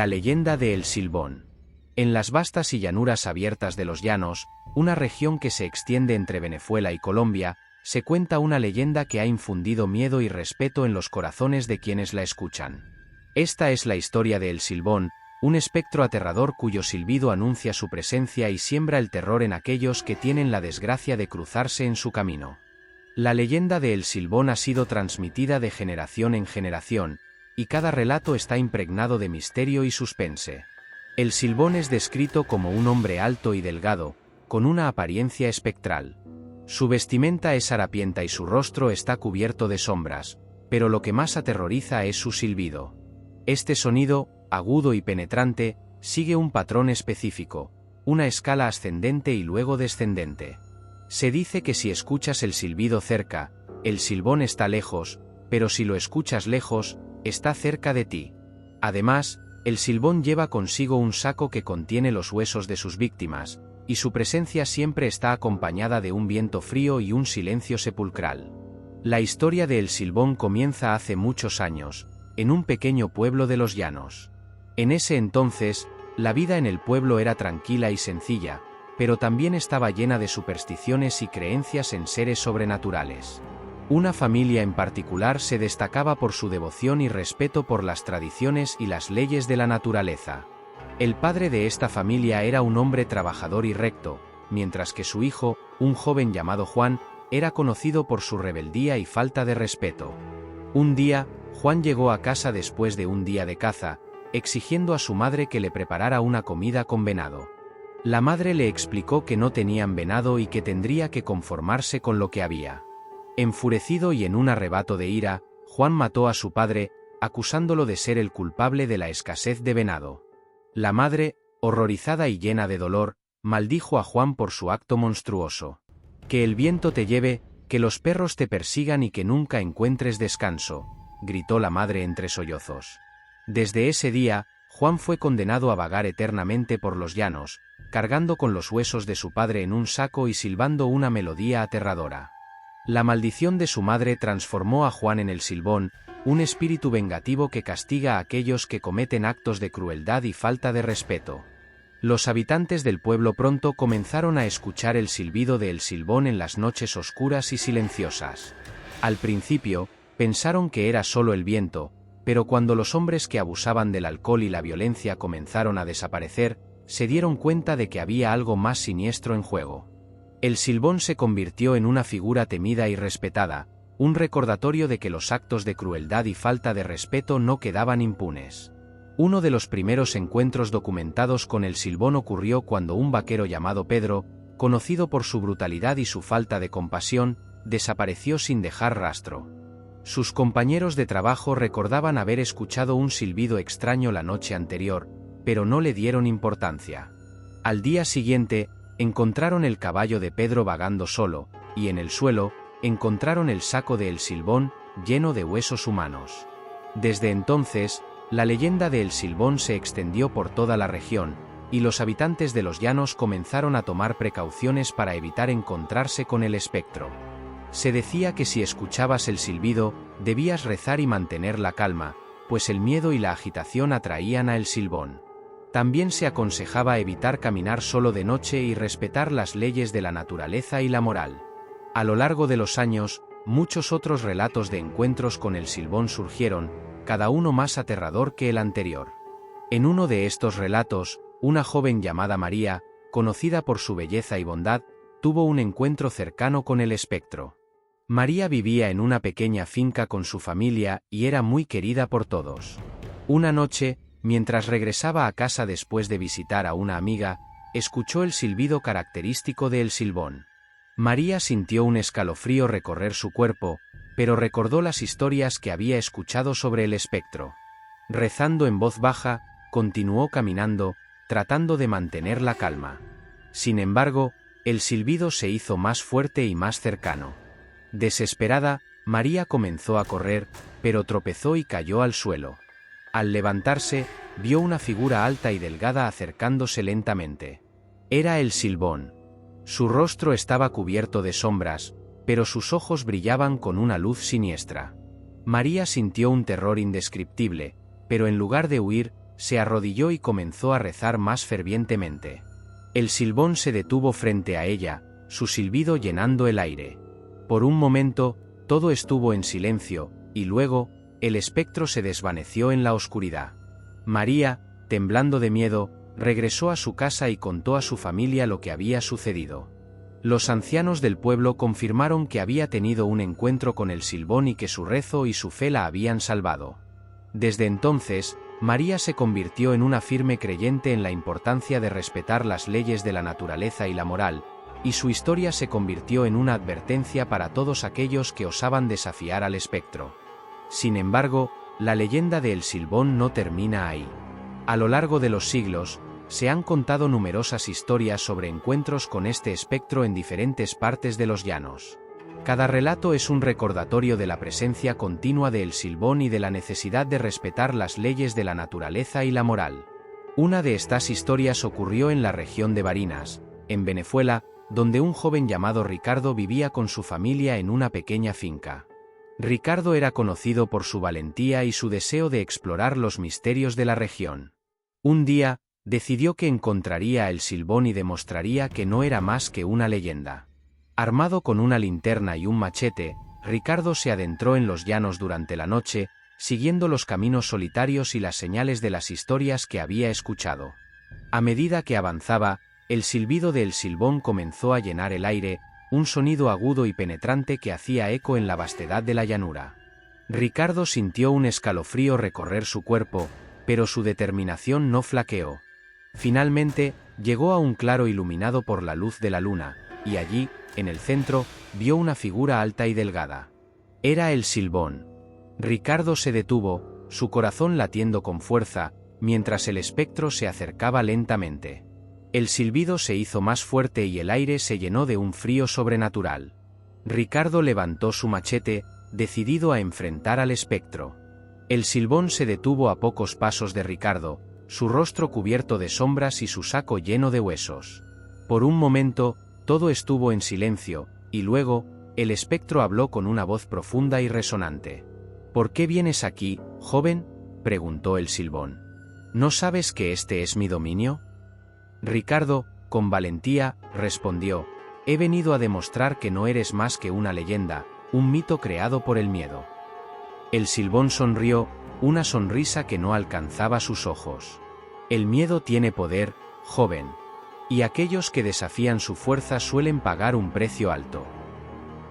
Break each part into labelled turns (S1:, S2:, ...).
S1: La leyenda de El Silbón. En las vastas y llanuras abiertas de los Llanos, una región que se extiende entre Venezuela y Colombia, se cuenta una leyenda que ha infundido miedo y respeto en los corazones de quienes la escuchan. Esta es la historia de El Silbón, un espectro aterrador cuyo silbido anuncia su presencia y siembra el terror en aquellos que tienen la desgracia de cruzarse en su camino. La leyenda de El Silbón ha sido transmitida de generación en generación, y cada relato está impregnado de misterio y suspense. El Silbón es descrito como un hombre alto y delgado, con una apariencia espectral. Su vestimenta es harapienta y su rostro está cubierto de sombras, pero lo que más aterroriza es su silbido. Este sonido, agudo y penetrante, sigue un patrón específico, una escala ascendente y luego descendente. Se dice que si escuchas el silbido cerca, el Silbón está lejos, pero si lo escuchas lejos, está cerca de ti. Además, el Silbón lleva consigo un saco que contiene los huesos de sus víctimas, y su presencia siempre está acompañada de un viento frío y un silencio sepulcral. La historia de El Silbón comienza hace muchos años, en un pequeño pueblo de los Llanos. En ese entonces, la vida en el pueblo era tranquila y sencilla, pero también estaba llena de supersticiones y creencias en seres sobrenaturales. Una familia en particular se destacaba por su devoción y respeto por las tradiciones y las leyes de la naturaleza. El padre de esta familia era un hombre trabajador y recto, mientras que su hijo, un joven llamado Juan, era conocido por su rebeldía y falta de respeto. Un día, Juan llegó a casa después de un día de caza, exigiendo a su madre que le preparara una comida con venado. La madre le explicó que no tenían venado y que tendría que conformarse con lo que había. Enfurecido y en un arrebato de ira, Juan mató a su padre, acusándolo de ser el culpable de la escasez de venado. La madre, horrorizada y llena de dolor, maldijo a Juan por su acto monstruoso. «Que el viento te lleve, que los perros te persigan y que nunca encuentres descanso», gritó la madre entre sollozos. Desde ese día, Juan fue condenado a vagar eternamente por los llanos, cargando con los huesos de su padre en un saco y silbando una melodía aterradora. La maldición de su madre transformó a Juan en el Silbón, un espíritu vengativo que castiga a aquellos que cometen actos de crueldad y falta de respeto. Los habitantes del pueblo pronto comenzaron a escuchar el silbido de El Silbón en las noches oscuras y silenciosas. Al principio, pensaron que era solo el viento, pero cuando los hombres que abusaban del alcohol y la violencia comenzaron a desaparecer, se dieron cuenta de que había algo más siniestro en juego. El Silbón se convirtió en una figura temida y respetada, un recordatorio de que los actos de crueldad y falta de respeto no quedaban impunes. Uno de los primeros encuentros documentados con el Silbón ocurrió cuando un vaquero llamado Pedro, conocido por su brutalidad y su falta de compasión, desapareció sin dejar rastro. Sus compañeros de trabajo recordaban haber escuchado un silbido extraño la noche anterior, pero no le dieron importancia. Al día siguiente, encontraron el caballo de Pedro vagando solo, y en el suelo, encontraron el saco de El Silbón, lleno de huesos humanos. Desde entonces, la leyenda de El Silbón se extendió por toda la región, y los habitantes de los llanos comenzaron a tomar precauciones para evitar encontrarse con el espectro. Se decía que si escuchabas el silbido, debías rezar y mantener la calma, pues el miedo y la agitación atraían a El Silbón. También se aconsejaba evitar caminar solo de noche y respetar las leyes de la naturaleza y la moral. A lo largo de los años, muchos otros relatos de encuentros con El Silbón surgieron, cada uno más aterrador que el anterior. En uno de estos relatos, una joven llamada María, conocida por su belleza y bondad, tuvo un encuentro cercano con el espectro. María vivía en una pequeña finca con su familia y era muy querida por todos. Una noche, mientras regresaba a casa después de visitar a una amiga, escuchó el silbido característico de El Silbón. María sintió un escalofrío recorrer su cuerpo, pero recordó las historias que había escuchado sobre el espectro. Rezando en voz baja, continuó caminando, tratando de mantener la calma. Sin embargo, el silbido se hizo más fuerte y más cercano. Desesperada, María comenzó a correr, pero tropezó y cayó al suelo. Al levantarse, vio una figura alta y delgada acercándose lentamente. Era El Silbón. Su rostro estaba cubierto de sombras, pero sus ojos brillaban con una luz siniestra. María sintió un terror indescriptible, pero en lugar de huir, se arrodilló y comenzó a rezar más fervientemente. El Silbón se detuvo frente a ella, su silbido llenando el aire. Por un momento, todo estuvo en silencio, y luego, el espectro se desvaneció en la oscuridad. María, temblando de miedo, regresó a su casa y contó a su familia lo que había sucedido. Los ancianos del pueblo confirmaron que había tenido un encuentro con el Silbón y que su rezo y su fe la habían salvado. Desde entonces, María se convirtió en una firme creyente en la importancia de respetar las leyes de la naturaleza y la moral, y su historia se convirtió en una advertencia para todos aquellos que osaban desafiar al espectro. Sin embargo, la leyenda de El Silbón no termina ahí. A lo largo de los siglos, se han contado numerosas historias sobre encuentros con este espectro en diferentes partes de los llanos. Cada relato es un recordatorio de la presencia continua de El Silbón y de la necesidad de respetar las leyes de la naturaleza y la moral. Una de estas historias ocurrió en la región de Barinas, en Venezuela, donde un joven llamado Ricardo vivía con su familia en una pequeña finca. Ricardo era conocido por su valentía y su deseo de explorar los misterios de la región. Un día, decidió que encontraría a El Silbón y demostraría que no era más que una leyenda. Armado con una linterna y un machete, Ricardo se adentró en los llanos durante la noche, siguiendo los caminos solitarios y las señales de las historias que había escuchado. A medida que avanzaba, el silbido de El Silbón comenzó a llenar el aire, un sonido agudo y penetrante que hacía eco en la vastedad de la llanura. Ricardo sintió un escalofrío recorrer su cuerpo, pero su determinación no flaqueó. Finalmente, llegó a un claro iluminado por la luz de la luna, y allí, en el centro, vio una figura alta y delgada. Era El Silbón. Ricardo se detuvo, su corazón latiendo con fuerza, mientras el espectro se acercaba lentamente. El silbido se hizo más fuerte y el aire se llenó de un frío sobrenatural. Ricardo levantó su machete, decidido a enfrentar al espectro. El Silbón se detuvo a pocos pasos de Ricardo, su rostro cubierto de sombras y su saco lleno de huesos. Por un momento, todo estuvo en silencio, y luego, el espectro habló con una voz profunda y resonante. «¿Por qué vienes aquí, joven?», preguntó el Silbón. «¿No sabes que este es mi dominio?». Ricardo, con valentía, respondió: «He venido a demostrar que no eres más que una leyenda, un mito creado por el miedo». El Silbón sonrió, una sonrisa que no alcanzaba sus ojos. «El miedo tiene poder, joven. Y aquellos que desafían su fuerza suelen pagar un precio alto».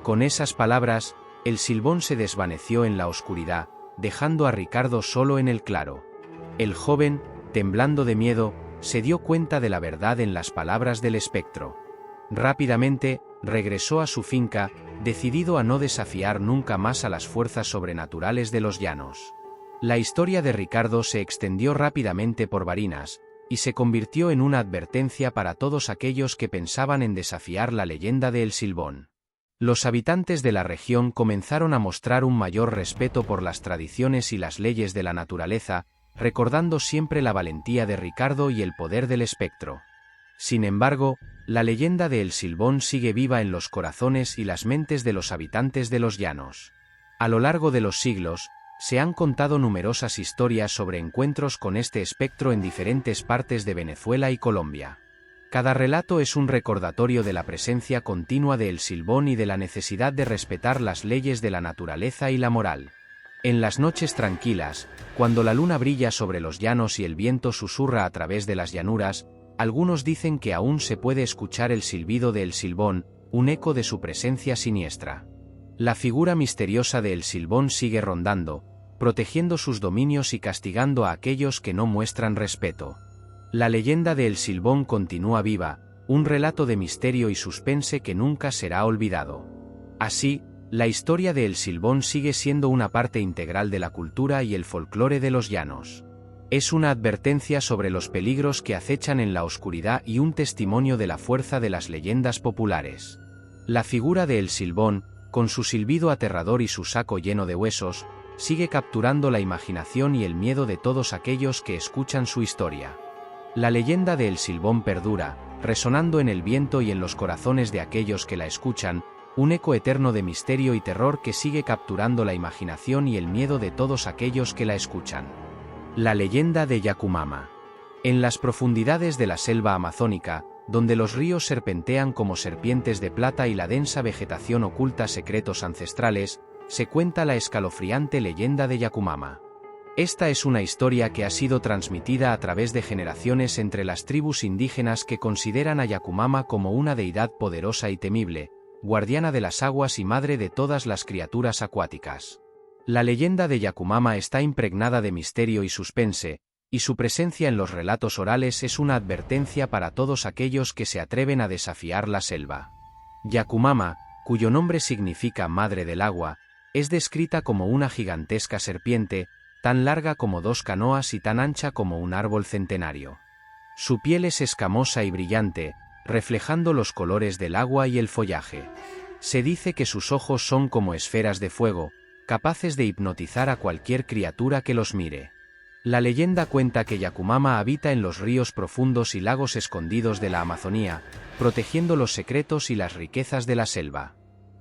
S1: Con esas palabras, el Silbón se desvaneció en la oscuridad, dejando a Ricardo solo en el claro. El joven, temblando de miedo, se dio cuenta de la verdad en las palabras del espectro. Rápidamente, regresó a su finca, decidido a no desafiar nunca más a las fuerzas sobrenaturales de los llanos. La historia de Ricardo se extendió rápidamente por Barinas, y se convirtió en una advertencia para todos aquellos que pensaban en desafiar la leyenda de El Silbón. Los habitantes de la región comenzaron a mostrar un mayor respeto por las tradiciones y las leyes de la naturaleza, recordando siempre la valentía de Ricardo y el poder del espectro. Sin embargo, la leyenda de El Silbón sigue viva en los corazones y las mentes de los habitantes de los llanos. A lo largo de los siglos, se han contado numerosas historias sobre encuentros con este espectro en diferentes partes de Venezuela y Colombia. Cada relato es un recordatorio de la presencia continua de El Silbón y de la necesidad de respetar las leyes de la naturaleza y la moral. En las noches tranquilas, cuando la luna brilla sobre los llanos y el viento susurra a través de las llanuras, algunos dicen que aún se puede escuchar el silbido de El Silbón, un eco de su presencia siniestra. La figura misteriosa de El Silbón sigue rondando, protegiendo sus dominios y castigando a aquellos que no muestran respeto. La leyenda de El Silbón continúa viva, un relato de misterio y suspense que nunca será olvidado. Así, la historia de El Silbón sigue siendo una parte integral de la cultura y el folclore de los llanos. Es una advertencia sobre los peligros que acechan en la oscuridad y un testimonio de la fuerza de las leyendas populares. La figura de El Silbón, con su silbido aterrador y su saco lleno de huesos, sigue capturando la imaginación y el miedo de todos aquellos que escuchan su historia. La leyenda de El Silbón perdura, resonando en el viento y en los corazones de aquellos que la escuchan, un eco eterno de misterio y terror que sigue capturando la imaginación y el miedo de todos aquellos que la escuchan. La leyenda de Yakumama. En las profundidades de la selva amazónica, donde los ríos serpentean como serpientes de plata y la densa vegetación oculta secretos ancestrales, se cuenta la escalofriante leyenda de Yakumama. Esta es una historia que ha sido transmitida a través de generaciones entre las tribus indígenas que consideran a Yakumama como una deidad poderosa y temible, guardiana de las aguas y madre de todas las criaturas acuáticas. La leyenda de Yakumama está impregnada de misterio y suspense, y su presencia en los relatos orales es una advertencia para todos aquellos que se atreven a desafiar la selva. Yakumama, cuyo nombre significa madre del agua, es descrita como una gigantesca serpiente, tan larga como 2 canoas y tan ancha como un árbol centenario. Su piel es escamosa y brillante, reflejando los colores del agua y el follaje. Se dice que sus ojos son como esferas de fuego, capaces de hipnotizar a cualquier criatura que los mire. La leyenda cuenta que Yakumama habita en los ríos profundos y lagos escondidos de la Amazonía, protegiendo los secretos y las riquezas de la selva.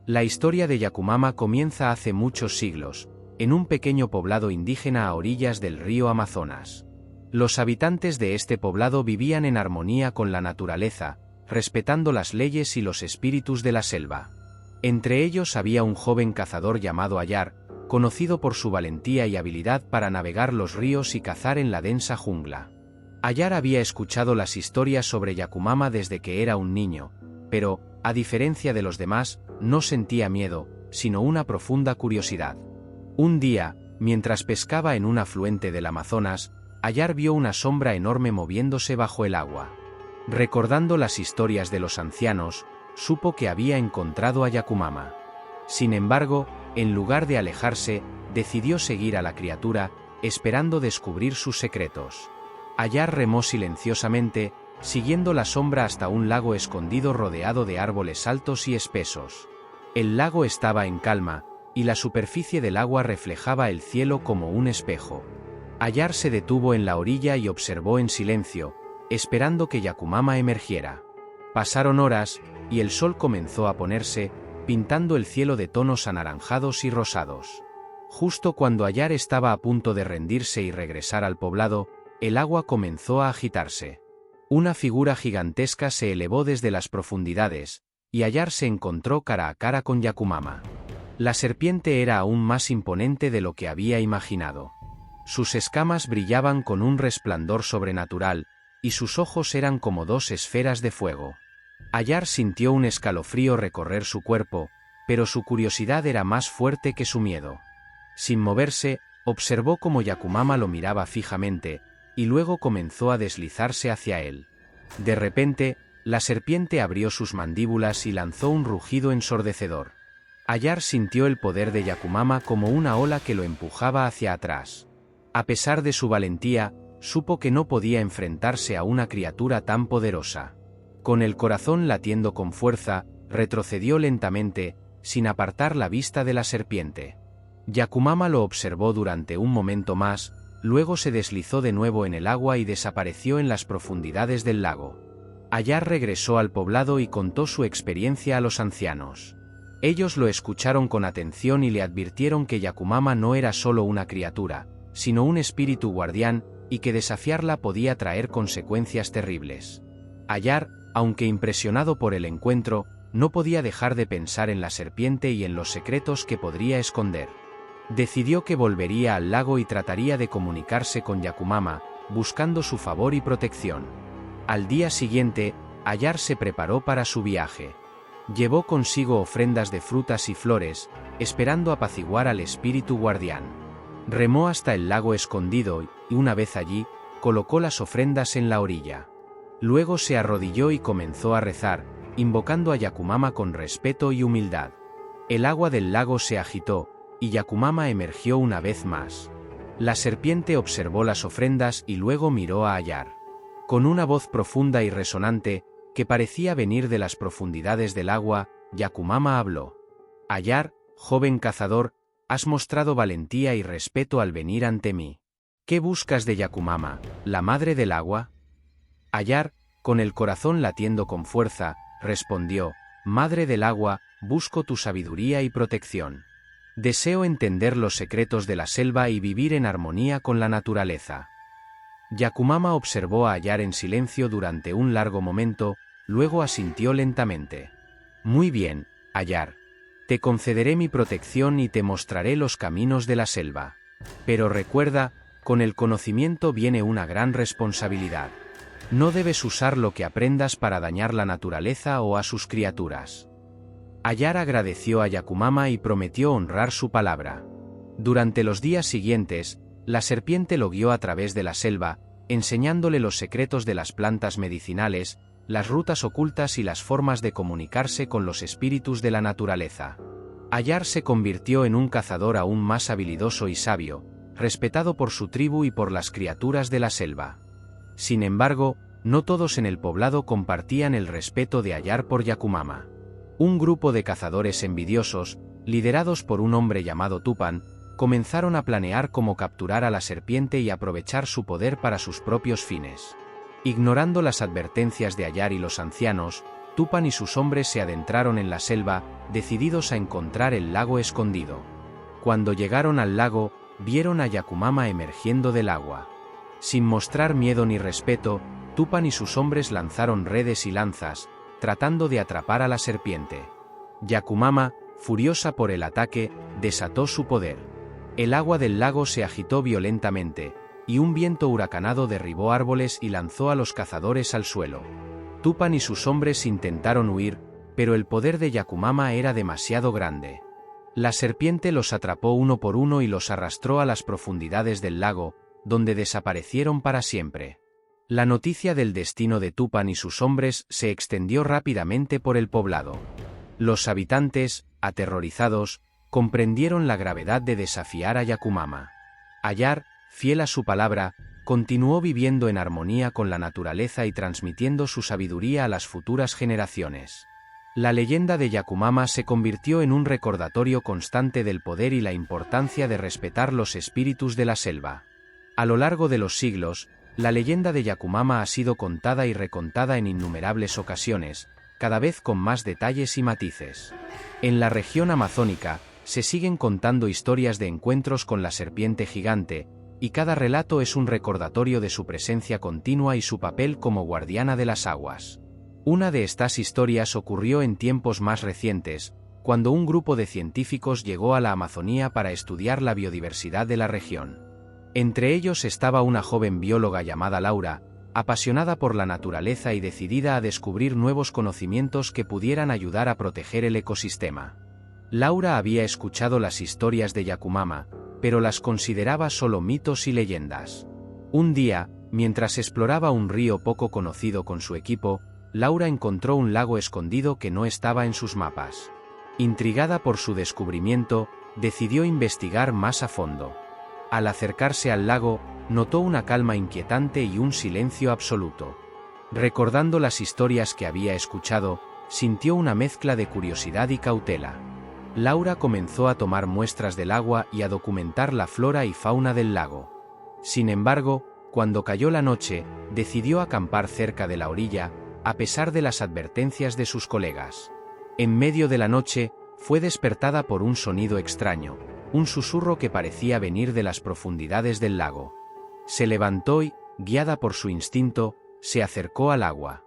S1: La historia de Yakumama comienza hace muchos siglos, en un pequeño poblado indígena a orillas del río Amazonas. Los habitantes de este poblado vivían en armonía con la naturaleza, respetando las leyes y los espíritus de la selva. Entre ellos había un joven cazador llamado Ayar, conocido por su valentía y habilidad para navegar los ríos y cazar en la densa jungla. Ayar había escuchado las historias sobre Yakumama desde que era un niño, pero, a diferencia de los demás, no sentía miedo, sino una profunda curiosidad. Un día, mientras pescaba en un afluente del Amazonas, Ayar vio una sombra enorme moviéndose bajo el agua. Recordando las historias de los ancianos, supo que había encontrado a Yakumama. Sin embargo, en lugar de alejarse, decidió seguir a la criatura, esperando descubrir sus secretos. Ayar remó silenciosamente, siguiendo la sombra hasta un lago escondido rodeado de árboles altos y espesos. El lago estaba en calma, y la superficie del agua reflejaba el cielo como un espejo. Ayar se detuvo en la orilla y observó en silencio, esperando que Yakumama emergiera. Pasaron horas, y el sol comenzó a ponerse, pintando el cielo de tonos anaranjados y rosados. Justo cuando Ayar estaba a punto de rendirse y regresar al poblado, el agua comenzó a agitarse. Una figura gigantesca se elevó desde las profundidades, y Ayar se encontró cara a cara con Yakumama. La serpiente era aún más imponente de lo que había imaginado. Sus escamas brillaban con un resplandor sobrenatural, y sus ojos eran como 2 esferas de fuego. Ayar sintió un escalofrío recorrer su cuerpo, pero su curiosidad era más fuerte que su miedo. Sin moverse, observó cómo Yakumama lo miraba fijamente, y luego comenzó a deslizarse hacia él. De repente, la serpiente abrió sus mandíbulas y lanzó un rugido ensordecedor. Ayar sintió el poder de Yakumama como una ola que lo empujaba hacia atrás. A pesar de su valentía, supo que no podía enfrentarse a una criatura tan poderosa. Con el corazón latiendo con fuerza, retrocedió lentamente, sin apartar la vista de la serpiente. Yakumama lo observó durante un momento más, luego se deslizó de nuevo en el agua y desapareció en las profundidades del lago. Ayar regresó al poblado y contó su experiencia a los ancianos. Ellos lo escucharon con atención y le advirtieron que Yakumama no era solo una criatura, sino un espíritu guardián, y que desafiarla podía traer consecuencias terribles. Ayar, aunque impresionado por el encuentro, no podía dejar de pensar en la serpiente y en los secretos que podría esconder. Decidió que volvería al lago y trataría de comunicarse con Yakumama, buscando su favor y protección. Al día siguiente, Ayar se preparó para su viaje. Llevó consigo ofrendas de frutas y flores, esperando apaciguar al espíritu guardián. Remó hasta el lago escondido y, una vez allí, colocó las ofrendas en la orilla. Luego se arrodilló y comenzó a rezar, invocando a Yakumama con respeto y humildad. El agua del lago se agitó, y Yakumama emergió una vez más. La serpiente observó las ofrendas y luego miró a Ayar. Con una voz profunda y resonante, que parecía venir de las profundidades del agua, Yakumama habló. Ayar, joven cazador, has mostrado valentía y respeto al venir ante mí. ¿Qué buscas de Yakumama, la madre del agua? Ayar, con el corazón latiendo con fuerza, respondió, Madre del agua, busco tu sabiduría y protección. Deseo entender los secretos de la selva y vivir en armonía con la naturaleza. Yakumama observó a Ayar en silencio durante un largo momento, luego asintió lentamente. Muy bien, Ayar. Te concederé mi protección y te mostraré los caminos de la selva. Pero recuerda, con el conocimiento viene una gran responsabilidad. No debes usar lo que aprendas para dañar la naturaleza o a sus criaturas. Ayar agradeció a Yakumama y prometió honrar su palabra. Durante los días siguientes, la serpiente lo guió a través de la selva, enseñándole los secretos de las plantas medicinales, las rutas ocultas y las formas de comunicarse con los espíritus de la naturaleza. Ayar se convirtió en un cazador aún más habilidoso y sabio, respetado por su tribu y por las criaturas de la selva. Sin embargo, no todos en el poblado compartían el respeto de Ayar por Yakumama. Un grupo de cazadores envidiosos, liderados por un hombre llamado Tupan, comenzaron a planear cómo capturar a la serpiente y aprovechar su poder para sus propios fines. Ignorando las advertencias de Ayar y los ancianos, Tupan y sus hombres se adentraron en la selva, decididos a encontrar el lago escondido. Cuando llegaron al lago, vieron a Yakumama emergiendo del agua. Sin mostrar miedo ni respeto, Tupan y sus hombres lanzaron redes y lanzas, tratando de atrapar a la serpiente. Yakumama, furiosa por el ataque, desató su poder. El agua del lago se agitó violentamente, y un viento huracanado derribó árboles y lanzó a los cazadores al suelo. Tupan y sus hombres intentaron huir, pero el poder de Yakumama era demasiado grande. La serpiente los atrapó uno por uno y los arrastró a las profundidades del lago, donde desaparecieron para siempre. La noticia del destino de Tupan y sus hombres se extendió rápidamente por el poblado. Los habitantes, aterrorizados, comprendieron la gravedad de desafiar a Yakumama. Ayar, fiel a su palabra, continuó viviendo en armonía con la naturaleza y transmitiendo su sabiduría a las futuras generaciones. La leyenda de Yakumama se convirtió en un recordatorio constante del poder y la importancia de respetar los espíritus de la selva. A lo largo de los siglos, la leyenda de Yakumama ha sido contada y recontada en innumerables ocasiones, cada vez con más detalles y matices. En la región amazónica, se siguen contando historias de encuentros con la serpiente gigante, y cada relato es un recordatorio de su presencia continua y su papel como guardiana de las aguas. Una de estas historias ocurrió en tiempos más recientes, cuando un grupo de científicos llegó a la Amazonía para estudiar la biodiversidad de la región. Entre ellos estaba una joven bióloga llamada Laura, apasionada por la naturaleza y decidida a descubrir nuevos conocimientos que pudieran ayudar a proteger el ecosistema. Laura había escuchado las historias de Yakumama, pero las consideraba solo mitos y leyendas. Un día, mientras exploraba un río poco conocido con su equipo, Laura encontró un lago escondido que no estaba en sus mapas. Intrigada por su descubrimiento, decidió investigar más a fondo. Al acercarse al lago, notó una calma inquietante y un silencio absoluto. Recordando las historias que había escuchado, sintió una mezcla de curiosidad y cautela. Laura comenzó a tomar muestras del agua y a documentar la flora y fauna del lago. Sin embargo, cuando cayó la noche, decidió acampar cerca de la orilla, a pesar de las advertencias de sus colegas. En medio de la noche, fue despertada por un sonido extraño, un susurro que parecía venir de las profundidades del lago. Se levantó y, guiada por su instinto, se acercó al agua.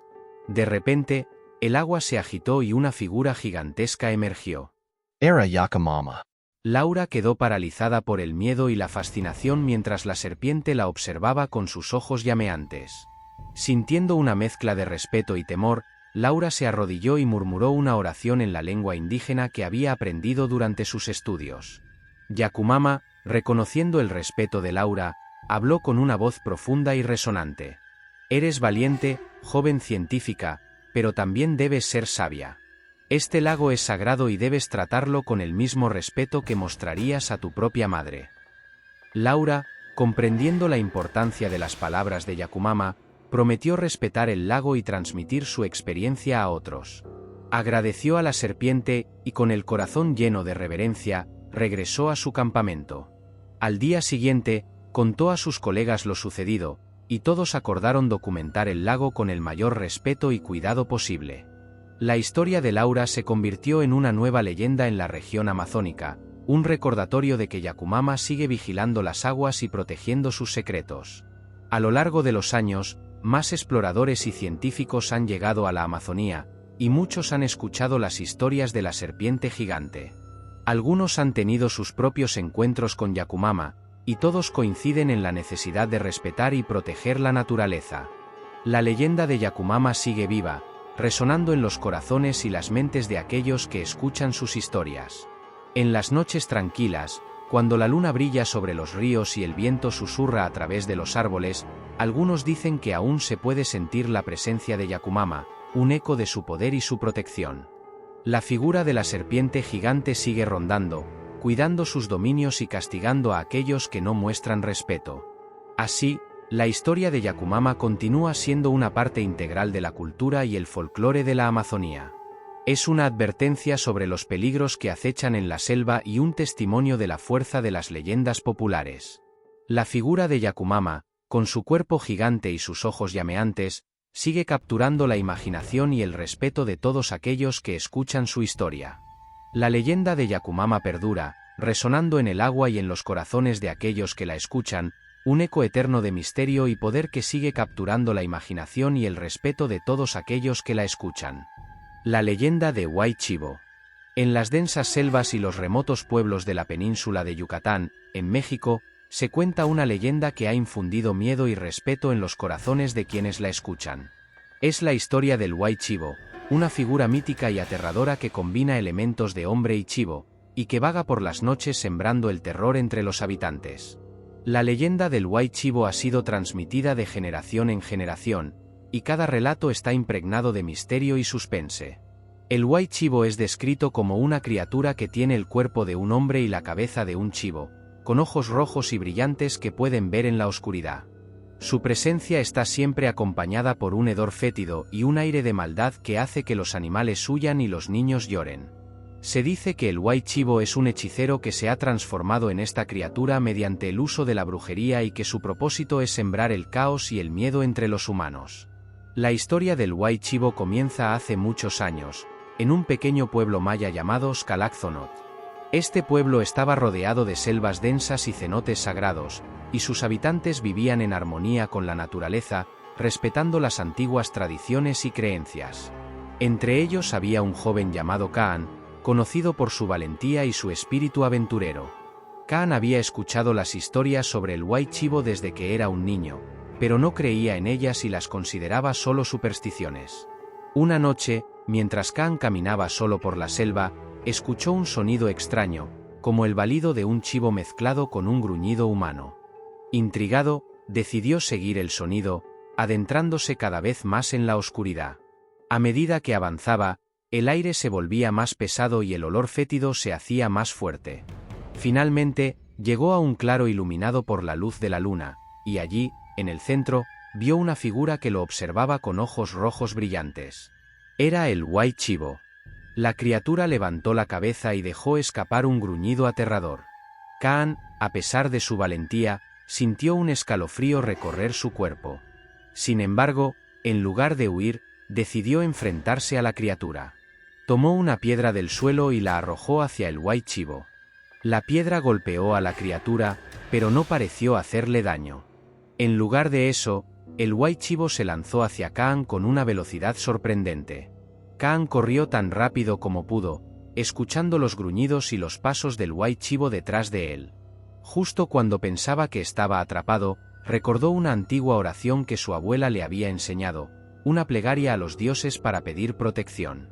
S1: De repente, el agua se agitó y una figura gigantesca emergió.
S2: Era Yakumama.
S1: Laura quedó paralizada por el miedo y la fascinación mientras la serpiente la observaba con sus ojos llameantes. Sintiendo una mezcla de respeto y temor, Laura se arrodilló y murmuró una oración en la lengua indígena que había aprendido durante sus estudios. Yakumama, reconociendo el respeto de Laura, habló con una voz profunda y resonante. Eres valiente, joven científica, pero también debes ser sabia. Este lago es sagrado y debes tratarlo con el mismo respeto que mostrarías a tu propia madre. Laura, comprendiendo la importancia de las palabras de Yakumama, prometió respetar el lago y transmitir su experiencia a otros. Agradeció a la serpiente y con el corazón lleno de reverencia, regresó a su campamento. Al día siguiente, contó a sus colegas lo sucedido, y todos acordaron documentar el lago con el mayor respeto y cuidado posible. La historia de Laura se convirtió en una nueva leyenda en la región amazónica, un recordatorio de que Yakumama sigue vigilando las aguas y protegiendo sus secretos. A lo largo de los años, más exploradores y científicos han llegado a la Amazonía, y muchos han escuchado las historias de la serpiente gigante. Algunos han tenido sus propios encuentros con Yakumama, y todos coinciden en la necesidad de respetar y proteger la naturaleza. La leyenda de Yakumama sigue viva, resonando en los corazones y las mentes de aquellos que escuchan sus historias. En las noches tranquilas, cuando la luna brilla sobre los ríos y el viento susurra a través de los árboles, algunos dicen que aún se puede sentir la presencia de Yakumama, un eco de su poder y su protección. La figura de la serpiente gigante sigue rondando, cuidando sus dominios y castigando a aquellos que no muestran respeto. Así, la historia de Yakumama continúa siendo una parte integral de la cultura y el folclore de la Amazonía. Es una advertencia sobre los peligros que acechan en la selva y un testimonio de la fuerza de las leyendas populares. La figura de Yakumama, con su cuerpo gigante y sus ojos llameantes, sigue capturando la imaginación y el respeto de todos aquellos que escuchan su historia. La leyenda de Yakumama perdura, resonando en el agua y en los corazones de aquellos que la escuchan, un eco eterno de misterio y poder que sigue capturando la imaginación y el respeto de todos aquellos que la escuchan. La leyenda de Huay Chivo. En las densas selvas y los remotos pueblos de la península de Yucatán, en México, se cuenta una leyenda que ha infundido miedo y respeto en los corazones de quienes la escuchan. Es la historia del Huay Chivo, una figura mítica y aterradora que combina elementos de hombre y chivo, y que vaga por las noches sembrando el terror entre los habitantes. La leyenda del Huay Chivo ha sido transmitida de generación en generación, y cada relato está impregnado de misterio y suspense. El Huay Chivo es descrito como una criatura que tiene el cuerpo de un hombre y la cabeza de un chivo, con ojos rojos y brillantes que pueden ver en la oscuridad. Su presencia está siempre acompañada por un hedor fétido y un aire de maldad que hace que los animales huyan y los niños lloren. Se dice que el Huay Chivo es un hechicero que se ha transformado en esta criatura mediante el uso de la brujería y que su propósito es sembrar el caos y el miedo entre los humanos. La historia del Huay Chivo comienza hace muchos años, en un pequeño pueblo maya llamado Xcalactzonot. Este pueblo estaba rodeado de selvas densas y cenotes sagrados, y sus habitantes vivían en armonía con la naturaleza, respetando las antiguas tradiciones y creencias. Entre ellos había un joven llamado Kaan, conocido por su valentía y su espíritu aventurero. Kaan había escuchado las historias sobre el Huay Chivo desde que era un niño, pero no creía en ellas y las consideraba solo supersticiones. Una noche, mientras Kaan caminaba solo por la selva, escuchó un sonido extraño, como el balido de un chivo mezclado con un gruñido humano. Intrigado, decidió seguir el sonido, adentrándose cada vez más en la oscuridad. A medida que avanzaba, el aire se volvía más pesado y el olor fétido se hacía más fuerte. Finalmente, llegó a un claro iluminado por la luz de la luna, y allí, en el centro, vio una figura que lo observaba con ojos rojos brillantes. Era el Huay Chivo. La criatura levantó la cabeza y dejó escapar un gruñido aterrador. Kaan, a pesar de su valentía, sintió un escalofrío recorrer su cuerpo. Sin embargo, en lugar de huir, decidió enfrentarse a la criatura. Tomó una piedra del suelo y la arrojó hacia el Huay Chivo. La piedra golpeó a la criatura, pero no pareció hacerle daño. En lugar de eso, el Huay Chivo se lanzó hacia Kaan con una velocidad sorprendente. Kaan corrió tan rápido como pudo, escuchando los gruñidos y los pasos del Huay Chivo detrás de él. Justo cuando pensaba que estaba atrapado, recordó una antigua oración que su abuela le había enseñado, una plegaria a los dioses para pedir protección.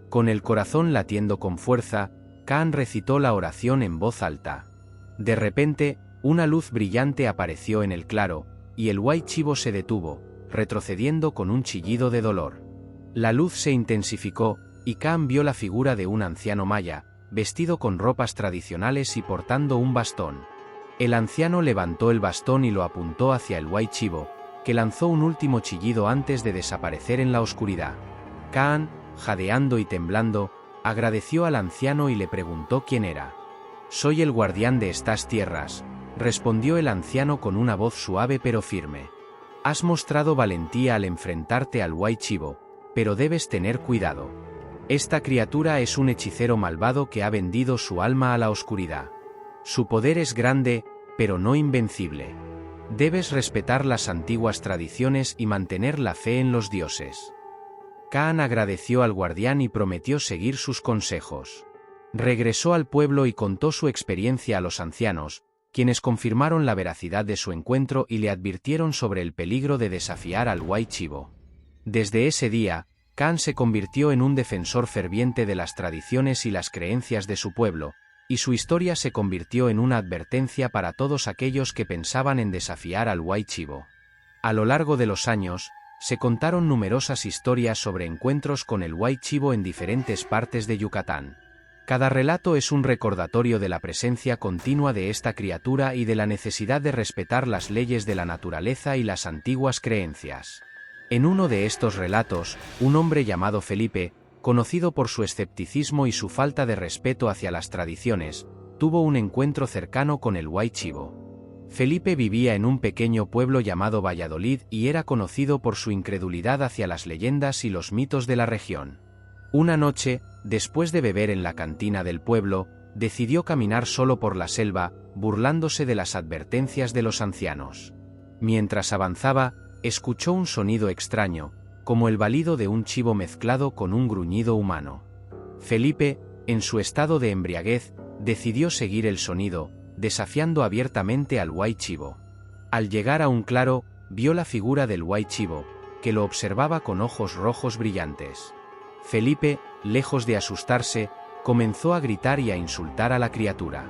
S1: Con el corazón latiendo con fuerza, Kaan recitó la oración en voz alta. De repente, una luz brillante apareció en el claro, y el Huay Chivo se detuvo, retrocediendo con un chillido de dolor. La luz se intensificó, y Kaan vio la figura de un anciano maya, vestido con ropas tradicionales y portando un bastón. El anciano levantó el bastón y lo apuntó hacia el Huay Chivo, que lanzó un último chillido antes de desaparecer en la oscuridad. Kaan, jadeando y temblando, agradeció al anciano y le preguntó quién era. «Soy el guardián de estas tierras», respondió el anciano con una voz suave pero firme. «Has mostrado valentía al enfrentarte al Huay Chivo, pero debes tener cuidado. Esta criatura es un hechicero malvado que ha vendido su alma a la oscuridad. Su poder es grande, pero no invencible. Debes respetar las antiguas tradiciones y mantener la fe en los dioses. Kaan agradeció al guardián y prometió seguir sus consejos. Regresó al pueblo y contó su experiencia a los ancianos, quienes confirmaron la veracidad de su encuentro y le advirtieron sobre el peligro de desafiar al White Chivo. Desde ese día, Kaan se convirtió en un defensor ferviente de las tradiciones y las creencias de su pueblo, y su historia se convirtió en una advertencia para todos aquellos que pensaban en desafiar al White Chivo. A lo largo de los años, se contaron numerosas historias sobre encuentros con el White Chivo en diferentes partes de Yucatán. Cada relato es un recordatorio de la presencia continua de esta criatura y de la necesidad de respetar las leyes de la naturaleza y las antiguas creencias. En uno de estos relatos, un hombre llamado Felipe, conocido por su escepticismo y su falta de respeto hacia las tradiciones, tuvo un encuentro cercano con el White Chivo. Felipe vivía en un pequeño pueblo llamado Valladolid y era conocido por su incredulidad hacia las leyendas y los mitos de la región. Una noche, después de beber en la cantina del pueblo, decidió caminar solo por la selva, burlándose de las advertencias de los ancianos. Mientras avanzaba, escuchó un sonido extraño, como el balido de un chivo mezclado con un gruñido humano. Felipe, en su estado de embriaguez, decidió seguir el sonido, desafiando abiertamente al White Chivo. Al llegar a un claro, vio la figura del White Chivo, que lo observaba con ojos rojos brillantes. Felipe, lejos de asustarse, comenzó a gritar y a insultar a la criatura.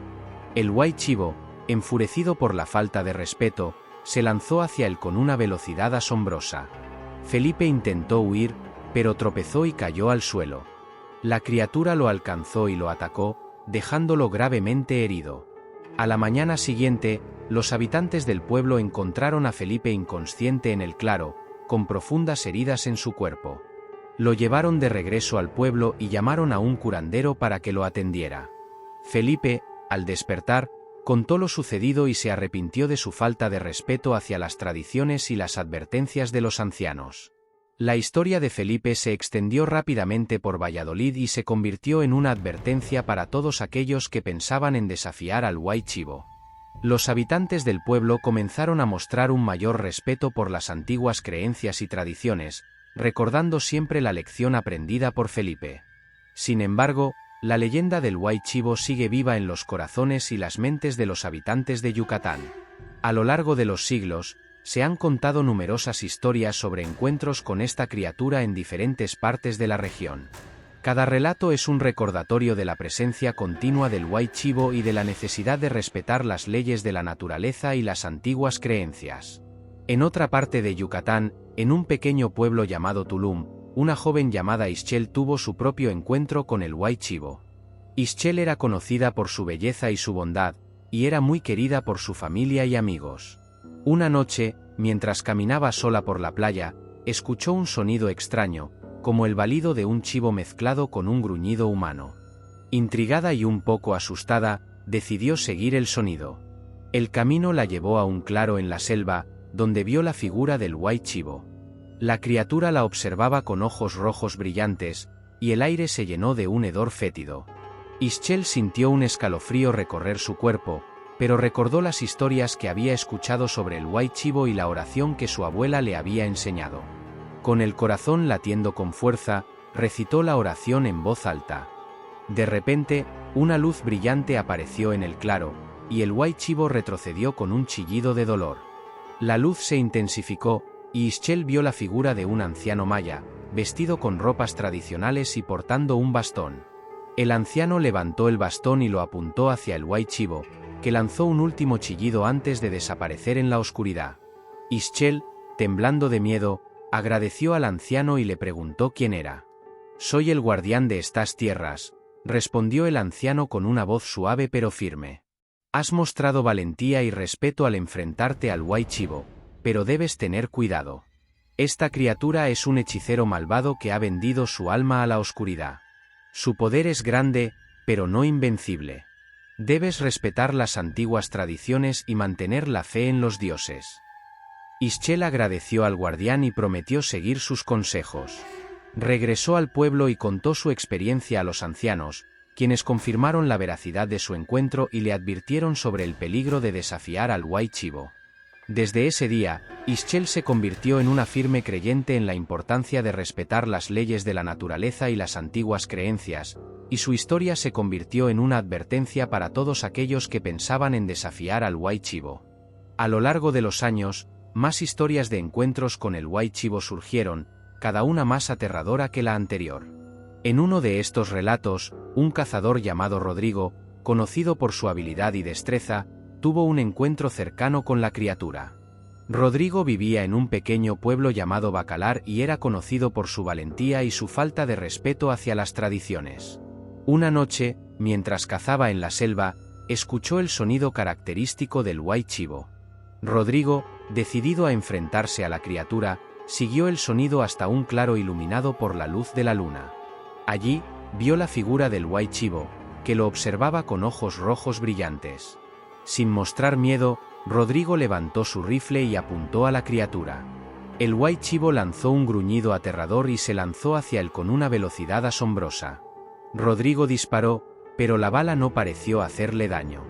S1: El White Chivo, enfurecido por la falta de respeto, se lanzó hacia él con una velocidad asombrosa. Felipe intentó huir, pero tropezó y cayó al suelo. La criatura lo alcanzó y lo atacó, dejándolo gravemente herido. A la mañana siguiente, los habitantes del pueblo encontraron a Felipe inconsciente en el claro, con profundas heridas en su cuerpo. Lo llevaron de regreso al pueblo y llamaron a un curandero para que lo atendiera. Felipe, al despertar, contó lo sucedido y se arrepintió de su falta de respeto hacia las tradiciones y las advertencias de los ancianos. La historia de Felipe se extendió rápidamente por Valladolid y se convirtió en una advertencia para todos aquellos que pensaban en desafiar al White Chivo. Los habitantes del pueblo comenzaron a mostrar un mayor respeto por las antiguas creencias y tradiciones, recordando siempre la lección aprendida por Felipe. Sin embargo, la leyenda del White Chivo sigue viva en los corazones y las mentes de los habitantes de Yucatán. A lo largo de los siglos, se han contado numerosas historias sobre encuentros con esta criatura en diferentes partes de la región. Cada relato es un recordatorio de la presencia continua del White Chivo y de la necesidad de respetar las leyes de la naturaleza y las antiguas creencias. En otra parte de Yucatán, en un pequeño pueblo llamado Tulum, una joven llamada Ischel tuvo su propio encuentro con el White Chivo. Ischel era conocida por su belleza y su bondad, y era muy querida por su familia y amigos. Una noche, mientras caminaba sola por la playa, escuchó un sonido extraño, como el balido de un chivo mezclado con un gruñido humano. Intrigada y un poco asustada, decidió seguir el sonido. El camino la llevó a un claro en la selva, donde vio la figura del White Chivo. La criatura la observaba con ojos rojos brillantes, y el aire se llenó de un hedor fétido. Ischel sintió un escalofrío recorrer su cuerpo, pero recordó las historias que había escuchado sobre el White Chivo y la oración que su abuela le había enseñado. Con el corazón latiendo con fuerza, recitó la oración en voz alta. De repente, una luz brillante apareció en el claro, y el White Chivo retrocedió con un chillido de dolor. La luz se intensificó, y Ischel vio la figura de un anciano maya, vestido con ropas tradicionales y portando un bastón. El anciano levantó el bastón y lo apuntó hacia el White Chivo, que lanzó un último chillido antes de desaparecer en la oscuridad. Ischel, temblando de miedo, agradeció al anciano y le preguntó quién era. «Soy el guardián de estas tierras», respondió el anciano con una voz suave pero firme. «Has mostrado valentía y respeto al enfrentarte al White Chivo, pero debes tener cuidado. Esta criatura es un hechicero malvado que ha vendido su alma a la oscuridad. Su poder es grande, pero no invencible. Debes respetar las antiguas tradiciones y mantener la fe en los dioses». Ischel agradeció al guardián y prometió seguir sus consejos. Regresó al pueblo y contó su experiencia a los ancianos, quienes confirmaron la veracidad de su encuentro y le advirtieron sobre el peligro de desafiar al White Chivo. Desde ese día, Ischel se convirtió en una firme creyente en la importancia de respetar las leyes de la naturaleza y las antiguas creencias, y su historia se convirtió en una advertencia para todos aquellos que pensaban en desafiar al White Chivo. A lo largo de los años, más historias de encuentros con el White Chivo surgieron, cada una más aterradora que la anterior. En uno de estos relatos, un cazador llamado Rodrigo, conocido por su habilidad y destreza, tuvo un encuentro cercano con la criatura. Rodrigo vivía en un pequeño pueblo llamado Bacalar y era conocido por su valentía y su falta de respeto hacia las tradiciones. Una noche, mientras cazaba en la selva, escuchó el sonido característico del White Chivo. Rodrigo, decidido a enfrentarse a la criatura, siguió el sonido hasta un claro iluminado por la luz de la luna. Allí, vio la figura del White Chivo, que lo observaba con ojos rojos brillantes. Sin mostrar miedo, Rodrigo levantó su rifle y apuntó a la criatura. El White Chivo lanzó un gruñido aterrador y se lanzó hacia él con una velocidad asombrosa. Rodrigo disparó, pero la bala no pareció hacerle daño.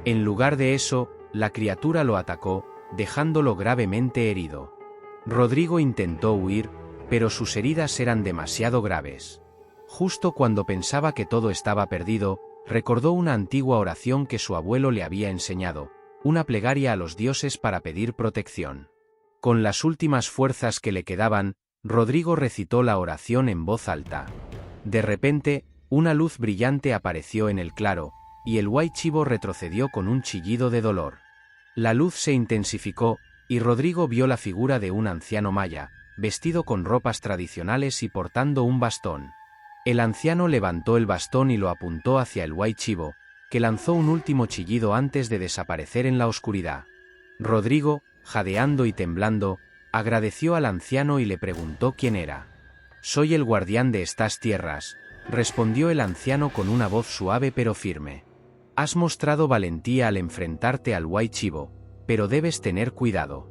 S1: En lugar de eso, la criatura lo atacó, dejándolo gravemente herido. Rodrigo intentó huir, pero sus heridas eran demasiado graves. Justo cuando pensaba que todo estaba perdido, recordó una antigua oración que su abuelo le había enseñado, una plegaria a los dioses para pedir protección. Con las últimas fuerzas que le quedaban, Rodrigo recitó la oración en voz alta. De repente, una luz brillante apareció en el claro, y el White Chivo retrocedió con un chillido de dolor. La luz se intensificó, y Rodrigo vio la figura de un anciano maya, vestido con ropas tradicionales y portando un bastón. El anciano levantó el bastón y lo apuntó hacia el White Chivo, que lanzó un último chillido antes de desaparecer en la oscuridad. Rodrigo, jadeando y temblando, agradeció al anciano y le preguntó quién era. «Soy el guardián de estas tierras», respondió el anciano con una voz suave pero firme. «Has mostrado valentía al enfrentarte al White Chivo, pero debes tener cuidado.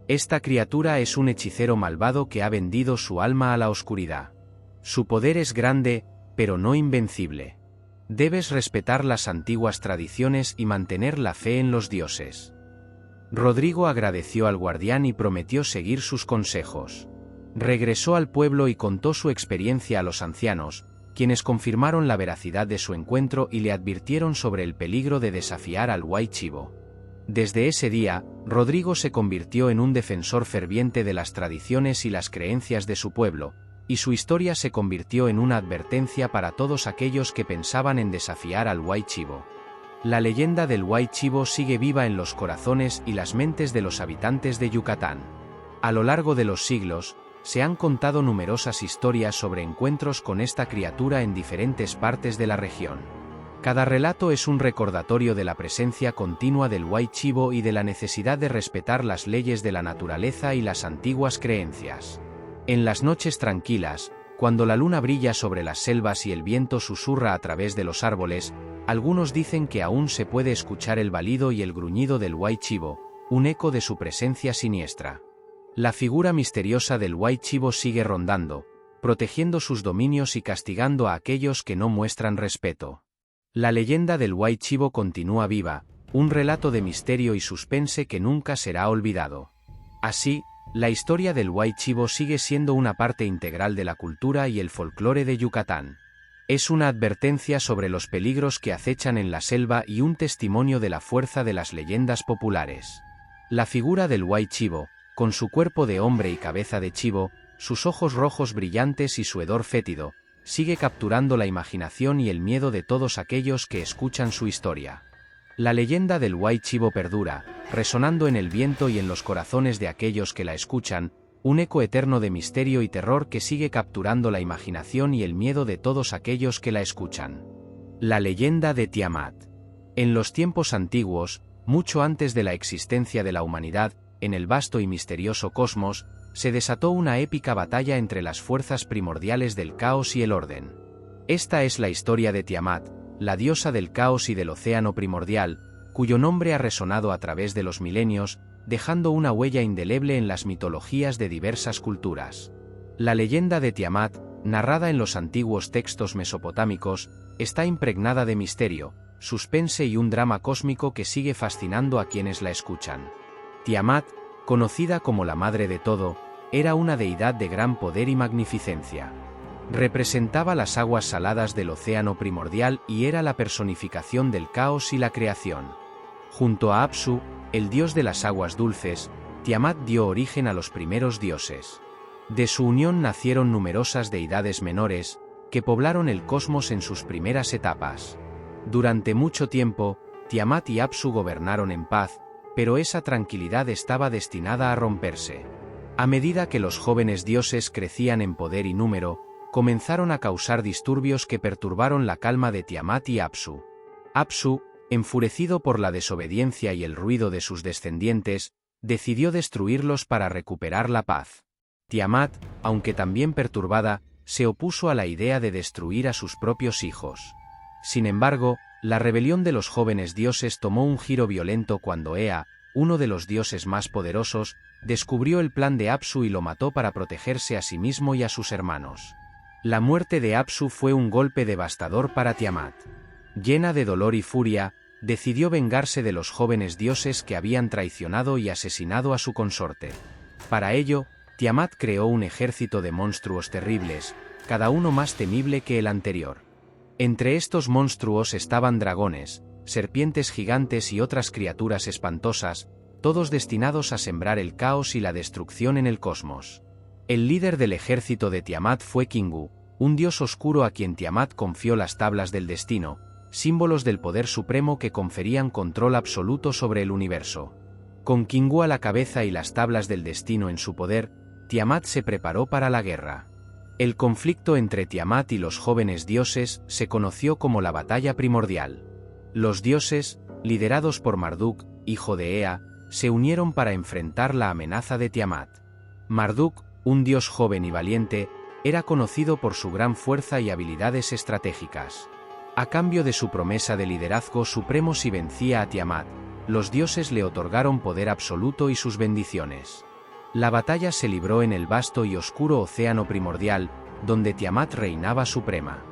S1: Esta criatura es un hechicero malvado que ha vendido su alma a la oscuridad. Su poder es grande, pero no invencible. Debes respetar las antiguas tradiciones y mantener la fe en los dioses». Rodrigo agradeció al guardián y prometió seguir sus consejos. Regresó al pueblo y contó su experiencia a los ancianos, quienes confirmaron la veracidad de su encuentro y le advirtieron sobre el peligro de desafiar al White Chivo. Desde ese día, Rodrigo se convirtió en un defensor ferviente de las tradiciones y las creencias de su pueblo, y su historia se convirtió en una advertencia para todos aquellos que pensaban en desafiar al White Chivo. La leyenda del White Chivo sigue viva en los corazones y las mentes de los habitantes de Yucatán. A lo largo de los siglos, se han contado numerosas historias sobre encuentros con esta criatura en diferentes partes de la región. Cada relato es un recordatorio de la presencia continua del White Chivo y de la necesidad de respetar las leyes de la naturaleza y las antiguas creencias. En las noches tranquilas, cuando la luna brilla sobre las selvas y el viento susurra a través de los árboles, algunos dicen que aún se puede escuchar el balido y el gruñido del White Chivo, un eco de su presencia siniestra. La figura misteriosa del White Chivo sigue rondando, protegiendo sus dominios y castigando a aquellos que no muestran respeto. La leyenda del White Chivo continúa viva, un relato de misterio y suspense que nunca será olvidado. Así, la historia del White Chivo sigue siendo una parte integral de la cultura y el folclore de Yucatán. Es una advertencia sobre los peligros que acechan en la selva y un testimonio de la fuerza de las leyendas populares. La figura del White Chivo, con su cuerpo de hombre y cabeza de chivo, sus ojos rojos brillantes y su hedor fétido, sigue capturando la imaginación y el miedo de todos aquellos que escuchan su historia. La leyenda del White Chivo perdura, resonando en el viento y en los corazones de aquellos que la escuchan, un eco eterno de misterio y terror que sigue capturando la imaginación y el miedo de todos aquellos que la escuchan. La leyenda de Tiamat. En los tiempos antiguos, mucho antes de la existencia de la humanidad, en el vasto y misterioso cosmos, se desató una épica batalla entre las fuerzas primordiales del caos y el orden. Esta es la historia de Tiamat, la diosa del caos y del océano primordial, cuyo nombre ha resonado a través de los milenios, dejando una huella indeleble en las mitologías de diversas culturas. La leyenda de Tiamat narrada en los antiguos textos mesopotámicos, está impregnada de misterio, suspense y un drama cósmico que sigue fascinando a quienes la escuchan. Tiamat, conocida como la madre de todo, era una deidad de gran poder y magnificencia. Representaba las aguas saladas del océano primordial y era la personificación del caos y la creación. Junto a Apsu, el dios de las aguas dulces, Tiamat dio origen a los primeros dioses. De su unión nacieron numerosas deidades menores, que poblaron el cosmos en sus primeras etapas. Durante mucho tiempo, Tiamat y Apsu gobernaron en paz, pero esa tranquilidad estaba destinada a romperse. A medida que los jóvenes dioses crecían en poder y número, comenzaron a causar disturbios que perturbaron la calma de Tiamat y Apsu. Apsu, enfurecido por la desobediencia y el ruido de sus descendientes, decidió destruirlos para recuperar la paz. Tiamat, aunque también perturbada, se opuso a la idea de destruir a sus propios hijos. Sin embargo, la rebelión de los jóvenes dioses tomó un giro violento cuando Ea, uno de los dioses más poderosos, descubrió el plan de Apsu y lo mató para protegerse a sí mismo y a sus hermanos. La muerte de Apsu fue un golpe devastador para Tiamat. Llena de dolor y furia, decidió vengarse de los jóvenes dioses que habían traicionado y asesinado a su consorte. Para ello, Tiamat creó un ejército de monstruos terribles, cada uno más temible que el anterior. Entre estos monstruos estaban dragones, serpientes gigantes y otras criaturas espantosas, todos destinados a sembrar el caos y la destrucción en el cosmos. El líder del ejército de Tiamat fue Kingu, un dios oscuro a quien Tiamat confió las tablas del destino, símbolos del poder supremo que conferían control absoluto sobre el universo. Con Kingu a la cabeza y las tablas del destino en su poder, Tiamat se preparó para la guerra. El conflicto entre Tiamat y los jóvenes dioses se conoció como la batalla primordial. Los dioses, liderados por Marduk, hijo de Ea, se unieron para enfrentar la amenaza de Tiamat. Marduk, un dios joven y valiente, era conocido por su gran fuerza y habilidades estratégicas. A cambio de su promesa de liderazgo supremo si vencía a Tiamat, los dioses le otorgaron poder absoluto y sus bendiciones. La batalla se libró en el vasto y oscuro océano primordial, donde Tiamat reinaba suprema.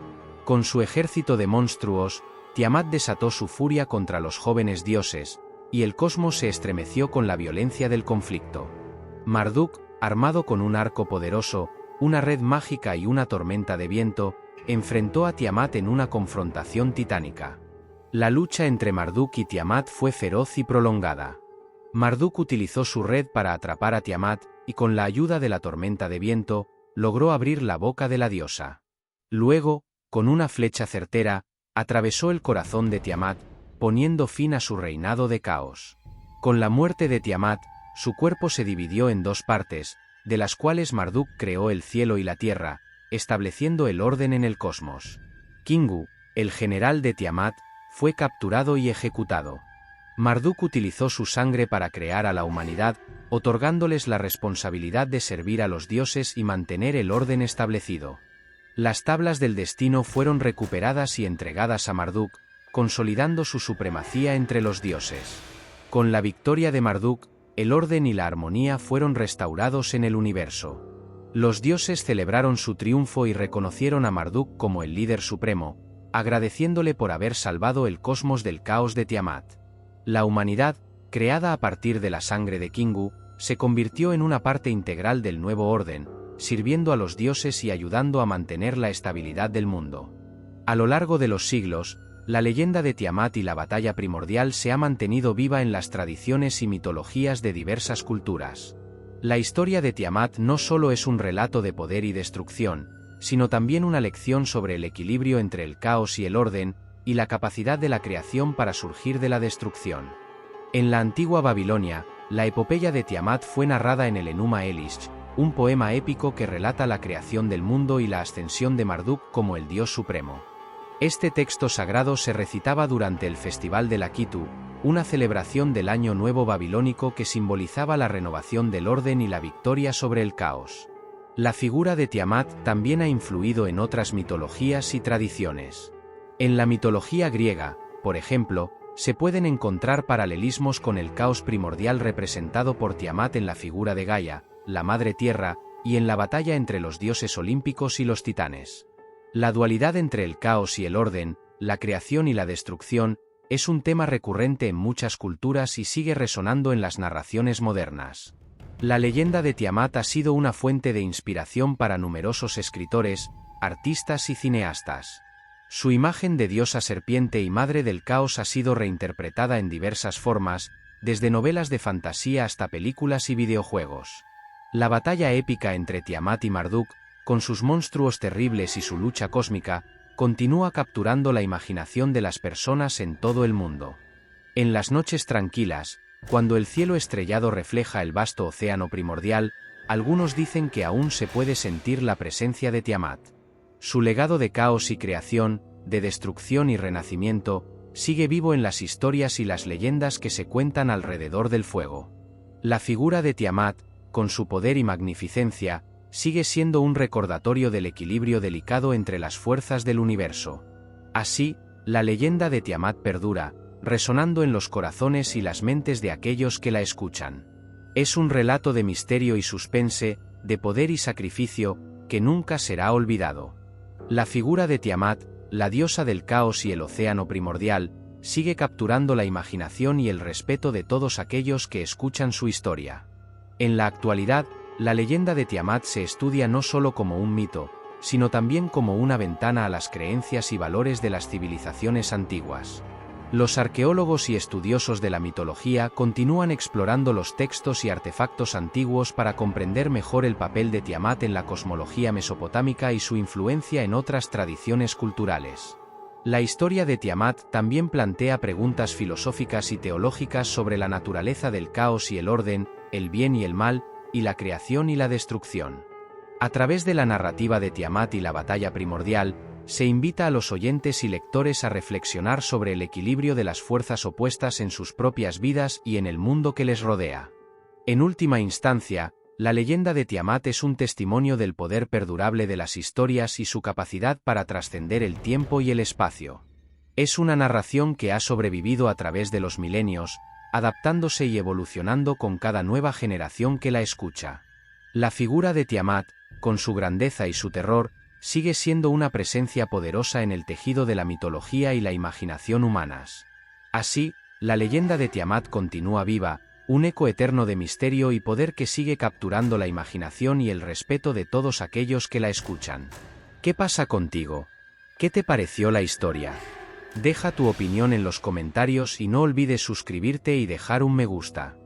S1: Con su ejército de monstruos, Tiamat desató su furia contra los jóvenes dioses, y el cosmos se estremeció con la violencia del conflicto. Marduk, armado con un arco poderoso, una red mágica y una tormenta de viento, enfrentó a Tiamat en una confrontación titánica. La lucha entre Marduk y Tiamat fue feroz y prolongada. Marduk utilizó su red para atrapar a Tiamat, y con la ayuda de la tormenta de viento, logró abrir la boca de la diosa. Luego, con una flecha certera, atravesó el corazón de Tiamat, poniendo fin a su reinado de caos. Con la muerte de Tiamat, su cuerpo se dividió en dos partes, de las cuales Marduk creó el cielo y la tierra, estableciendo el orden en el cosmos. Kingu, el general de Tiamat, fue capturado y ejecutado. Marduk utilizó su sangre para crear a la humanidad, otorgándoles la responsabilidad de servir a los dioses y mantener el orden establecido. Las tablas del destino fueron recuperadas y entregadas a Marduk, consolidando su supremacía entre los dioses. Con la victoria de Marduk, el orden y la armonía fueron restaurados en el universo. Los dioses celebraron su triunfo y reconocieron a Marduk como el líder supremo, agradeciéndole por haber salvado el cosmos del caos de Tiamat. La humanidad, creada a partir de la sangre de Kingu, se convirtió en una parte integral del nuevo orden, sirviendo a los dioses y ayudando a mantener la estabilidad del mundo. A lo largo de los siglos, la leyenda de Tiamat y la batalla primordial se ha mantenido viva en las tradiciones y mitologías de diversas culturas. La historia de Tiamat no solo es un relato de poder y destrucción, sino también una lección sobre el equilibrio entre el caos y el orden, y la capacidad de la creación para surgir de la destrucción. En la antigua Babilonia, la epopeya de Tiamat fue narrada en el Enuma Elish, un poema épico que relata la creación del mundo y la ascensión de Marduk como el dios supremo. Este texto sagrado se recitaba durante el Festival de Lakitu, una celebración del Año Nuevo babilónico que simbolizaba la renovación del orden y la victoria sobre el caos. La figura de Tiamat también ha influido en otras mitologías y tradiciones. En la mitología griega, por ejemplo, se pueden encontrar paralelismos con el caos primordial representado por Tiamat en la figura de Gaia, la Madre Tierra, y en la batalla entre los dioses olímpicos y los titanes. La dualidad entre el caos y el orden, la creación y la destrucción, es un tema recurrente en muchas culturas y sigue resonando en las narraciones modernas. La leyenda de Tiamat ha sido una fuente de inspiración para numerosos escritores, artistas y cineastas. Su imagen de diosa serpiente y madre del caos ha sido reinterpretada en diversas formas, desde novelas de fantasía hasta películas y videojuegos. La batalla épica entre Tiamat y Marduk, con sus monstruos terribles y su lucha cósmica, continúa capturando la imaginación de las personas en todo el mundo. En las noches tranquilas, cuando el cielo estrellado refleja el vasto océano primordial, algunos dicen que aún se puede sentir la presencia de Tiamat. Su legado de caos y creación, de destrucción y renacimiento, sigue vivo en las historias y las leyendas que se cuentan alrededor del fuego. La figura de Tiamat, con su poder y magnificencia, sigue siendo un recordatorio del equilibrio delicado entre las fuerzas del universo. Así, la leyenda de Tiamat perdura, resonando en los corazones y las mentes de aquellos que la escuchan. Es un relato de misterio y suspense, de poder y sacrificio, que nunca será olvidado. La figura de Tiamat, la diosa del caos y el océano primordial, sigue capturando la imaginación y el respeto de todos aquellos que escuchan su historia. En la actualidad, la leyenda de Tiamat se estudia no solo como un mito, sino también como una ventana a las creencias y valores de las civilizaciones antiguas. Los arqueólogos y estudiosos de la mitología continúan explorando los textos y artefactos antiguos para comprender mejor el papel de Tiamat en la cosmología mesopotámica y su influencia en otras tradiciones culturales. La historia de Tiamat también plantea preguntas filosóficas y teológicas sobre la naturaleza del caos y el orden, el bien y el mal, y la creación y la destrucción. A través de la narrativa de Tiamat y la batalla primordial, se invita a los oyentes y lectores a reflexionar sobre el equilibrio de las fuerzas opuestas en sus propias vidas y en el mundo que les rodea. En última instancia, la leyenda de Tiamat es un testimonio del poder perdurable de las historias y su capacidad para trascender el tiempo y el espacio. Es una narración que ha sobrevivido a través de los milenios, adaptándose y evolucionando con cada nueva generación que la escucha. La figura de Tiamat, con su grandeza y su terror, sigue siendo una presencia poderosa en el tejido de la mitología y la imaginación humanas. Así, la leyenda de Tiamat continúa viva, un eco eterno de misterio y poder que sigue capturando la imaginación y el respeto de todos aquellos que la escuchan. ¿Qué pasa contigo? ¿Qué te pareció la historia? Deja tu opinión en los comentarios y no olvides suscribirte y dejar un me gusta.